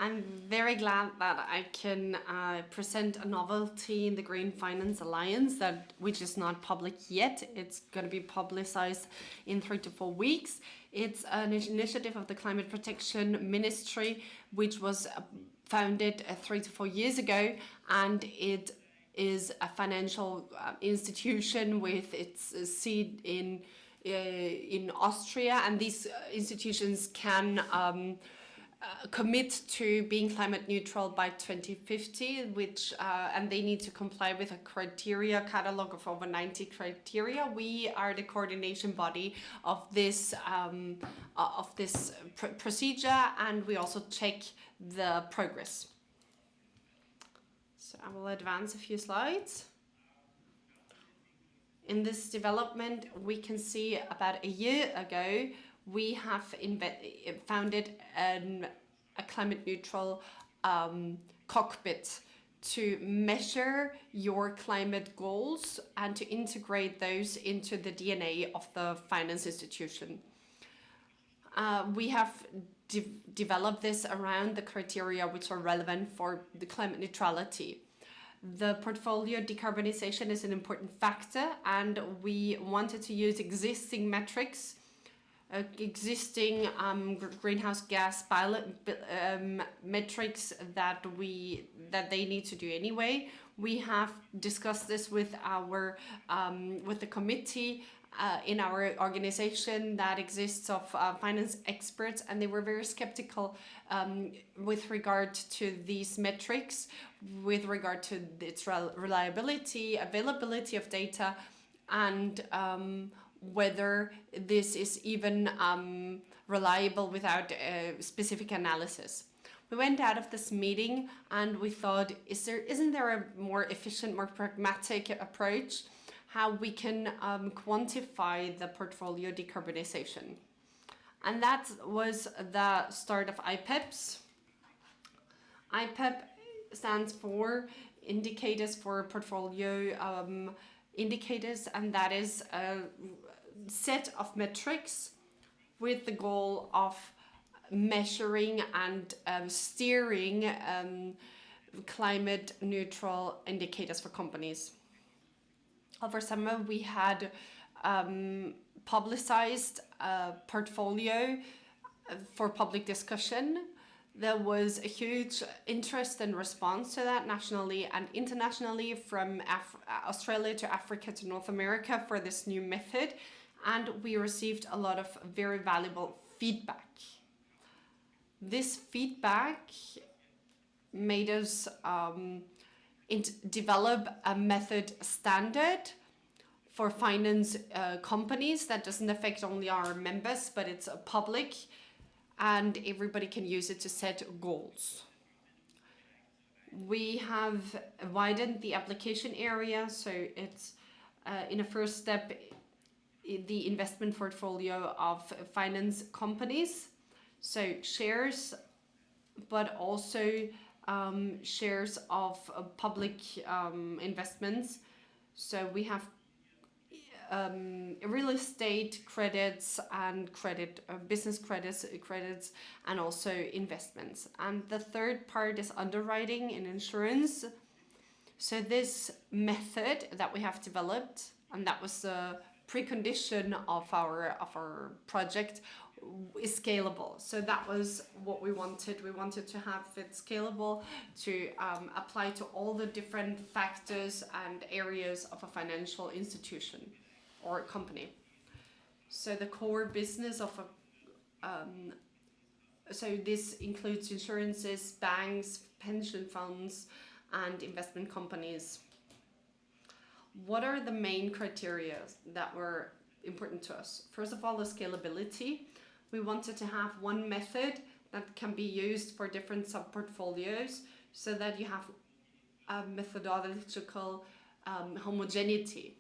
I'm very glad that I can present a novelty in the Green Finance Alliance which is not public yet. It's going to be publicized in 3 to 4 weeks. It's an initiative of the Climate Protection Ministry, which was founded 3 to 4 years ago, and it is a financial institution with its seat in Austria, and these institutions can commit to being climate neutral by 2050, which and they need to comply with a criteria catalog of over 90 criteria. We are the coordination body of this procedure, and we also check the progress. So I will advance a few slides. In this development, we can see about a year ago, we have founded a climate neutral cockpit to measure your climate goals and to integrate those into the DNA of the finance institution. We have developed this around the criteria which are relevant for the climate neutrality. The portfolio decarbonization is an important factor, and we wanted to use existing metrics, existing greenhouse gas metrics that they need to do anyway. We have discussed this with the committee in our organization that exists of finance experts, and they were very skeptical with regard to these metrics, with regard to its reliability, availability of data, and whether this is even reliable without specific analysis. We went out of this meeting and we thought, isn't there a more efficient, more pragmatic approach how we can quantify the portfolio decarbonization? And that was the start of IPEPs. IPEP stands for Indicators for Portfolio Indicators, and that is a set of metrics with the goal of measuring and steering climate neutral indicators for companies. Over summer, we had publicized a portfolio for public discussion. There was a huge interest and response to that nationally and internationally, from Australia to Africa to North America, for this new method. And we received a lot of very valuable feedback. This feedback made us develop a method standard for finance companies that doesn't affect only our members, but it's public, and everybody can use it to set goals. We have widened the application area, so it's in a first step the investment portfolio of finance companies, so shares, but also shares of public investments. So we have real estate credits and business credits, and also investments. And the third part is underwriting and insurance. So this method that we have developed, and that was the precondition of our project, is scalable. So that was what we wanted. We wanted to have it scalable to apply to all the different factors and areas of a financial institution or a company. So the core business of so this includes insurances, banks, pension funds, and investment companies. What are the main criteria that were important to us? First of all, the scalability. We wanted to have one method that can be used for different sub-portfolios, so that you have a methodological homogeneity.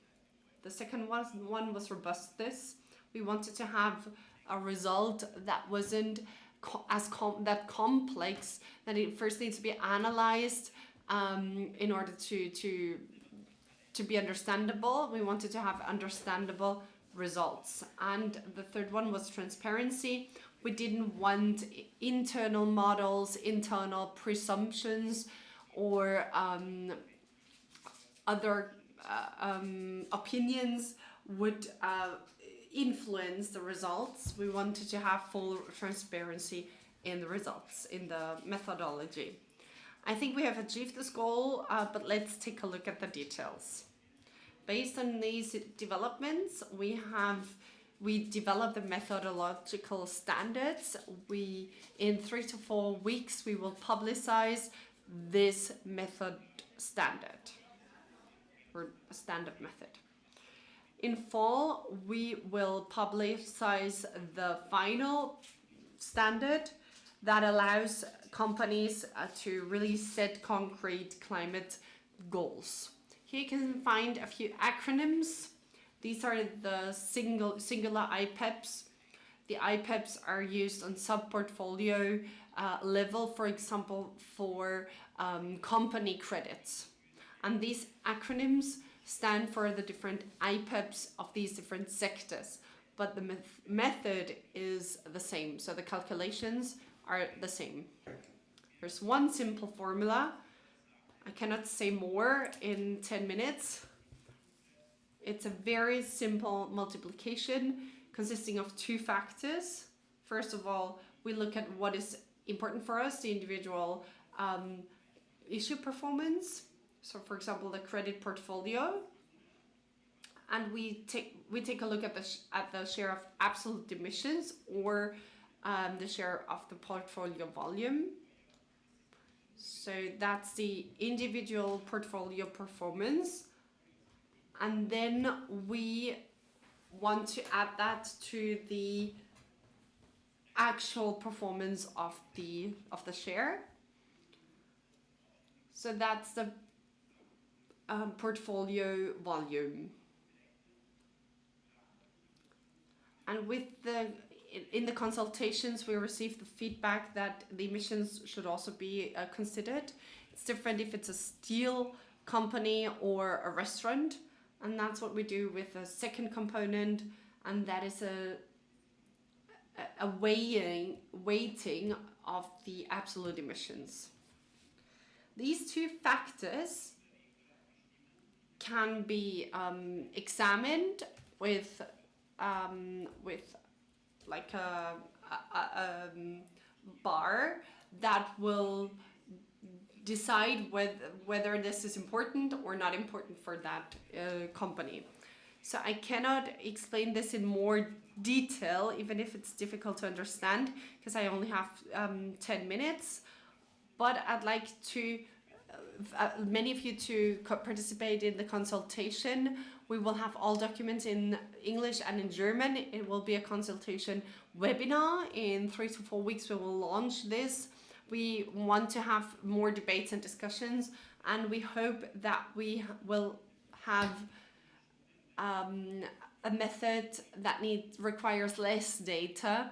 The second one was robustness. We wanted to have a result that wasn't that complex, that it first needs to be analyzed in order to be understandable. We wanted to have understandable results. And the third one was transparency. We didn't want internal models, internal presumptions, or other opinions would influence the results. We wanted to have full transparency in the results, in the methodology. I think we have achieved this goal, but let's take a look at the details. Based on these developments, we developed the methodological standards. In 3 to 4 weeks, we will publicize this method standard, or a standard method. In fall, we will publicize the final standard that allows companies to really set concrete climate goals. Here you can find a few acronyms. These are the singular IPEPs. The IPEPs are used on sub-portfolio level, for example, for company credits. And these acronyms stand for the different IPEPs of these different sectors, but the method is the same, so the calculations are the same. There's one simple formula. I cannot say more in 10 minutes. It's a very simple multiplication consisting of 2 factors. First of all, we look at what is important for us, the individual issue performance. So for example, the credit portfolio. And we take a look at the share of absolute emissions, or the share of the portfolio volume. So that's the individual portfolio performance. And then we want to add that to the actual performance of the share. So that's the portfolio volume. And in the consultations, we received the feedback that the emissions should also be considered. It's different if it's a steel company or a restaurant, and that's what we do with the second component, and that is a weighting of the absolute emissions. These 2 factors can be examined with like a bar that will decide whether this is important or not important for that company. So I cannot explain this in more detail, even if it's difficult to understand, because I only have 10 minutes. But I'd like to many of you to participate in the consultation. We will have all documents in English and in German. It will be a consultation webinar. In 3 to 4 weeks, we will launch this. We want to have more debates and discussions, and we hope that we will have a method that requires less data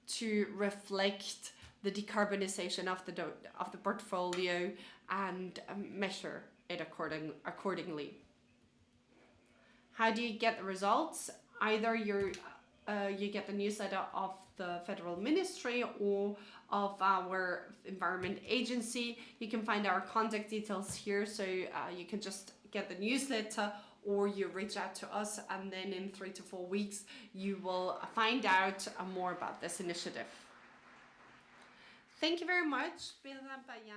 to reflect the decarbonization of the portfolio and measure it accordingly. How do you get the results? Either you get the newsletter of the Federal Ministry or of our Environment Agency. You can find our contact details here, so you can just get the newsletter, or you reach out to us, and then in 3 to 4 weeks you will find out more about this initiative. Thank you very much, Pedram Payami.